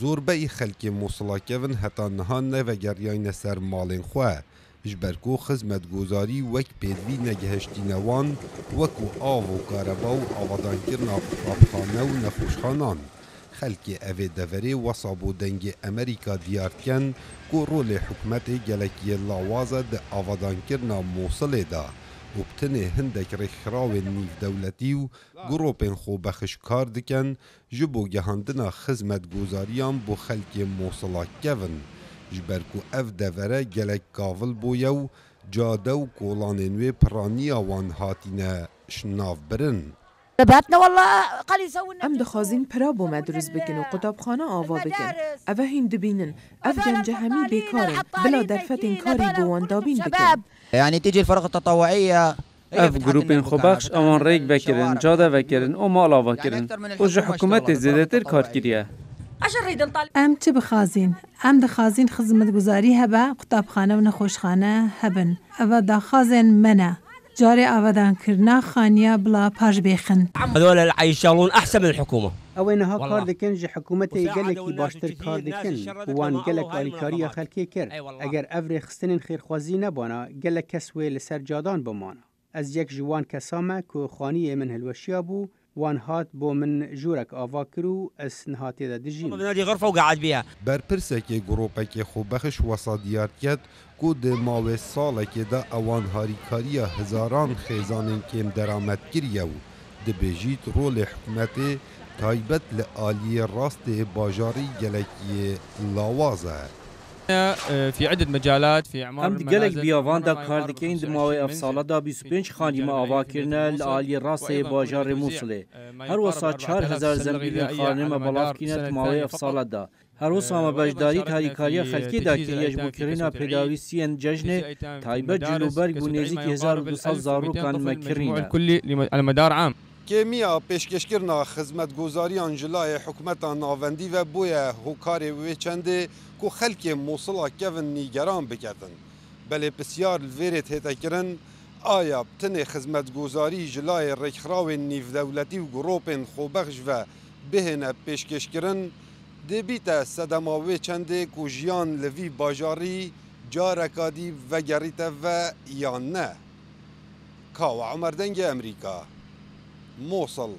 زۆربەی خەلکی مووسڵاکەون هەتا نەهان نەڤەگەڕیایە سەر ماڵێن خۆ ji ber ku xizmetgozarî wek pêdivî negihiştînewan wekû av û kareba û avadankirina qutabxane û nexweşxanan. Xelkê evê deverê wesa bo dengê Amerîka diyar dikin ku rolê hikûmetê gelekî lawaza di avadankirina Mosilê da û bi tinê hindek rêxixrawên nîvdewletî û giropên xwebexşkar dikin ji bo gihandina xizmetgozariyan bo xelkê Mosila kevin. ji ber ku ev devere gelek gavil bûye û cade û kolanên wê piraniya wan hatîne şinavbirin. Em dixwazin pira bû me duruzt bikin û qutabxane ava bikin. Ev hîn dibînin. Ev gence hemî bêkar in. Bila derfetên karî bû wan dabîn bikin. يعني تيجي الفرق التطوعية اف گروپین خوبخش اوان ریک بکرن جاده بکرن و مالا بکرن و جه حکومت زیادتر کار کریه ام چه بخوازین؟ ام دخوازین خزمتگزاری هبه قطابخانه و نخوشخانه هبن او دخوازین منه جاري آبادان كرنا خانيا بلا باش بيخن هذول اللي يشتغلون أحسن من الحكومة اوينها كار دكن جي حكومتي گلكي باشتر كار دكن وان گلك آليكاريا خلقي كر اگر افري خستنين خيرخوازي نبانا گلك كسوي لسر جادان بمانا از يك جوان كسامة كو خانية من هلوشيا بو وان هات بو من جورك آوا کرو اس نهاتي دا دجين بنادي غرفة وقعد بيها برپرسکی گروپکی خوبخش وسا دیارتیت کو د ماوه سالکی دا اوان هاریکاریا هزاران خیزانین کم درآمد کریه و دبیجیت رول حکومت تایبت لآلی راست باجاری گلکی لاوازه في عدة مجالات في اعمار ام دگلک بیاوان دا کار دکین دماوی افسالا دا 25 خانیما آوا کرنه لآلی راست باجار موصله هر وسا 4000 زنبیل خانیما بلاف کینه دماوی افسالا دا هر وسا ما بجداری تاریکاریا خلکی دا که یجبو کرینا پیداوی سین ججن تایبت جلوبرگ و نزیک 1200 زاروکان مکرینه الكلي على مدار عام کمیا پیشکشکرنا خدمتگزاریان جلای حکومتا ناوندی و بویا هوکاری و چنده کو خلک موصلا کون نیگران بکردن بله بسیار الویرت هتا کرن آیا بتن خدمتگزاری جلای رکخراو نیف دولتی و گروپن خوبخش و بهنه پیشکشکرن دبیت صدما و چنده کو جیان لوی باجاری جارکادی و گریت و یا نه کاو عمر دنگ امریکا موصل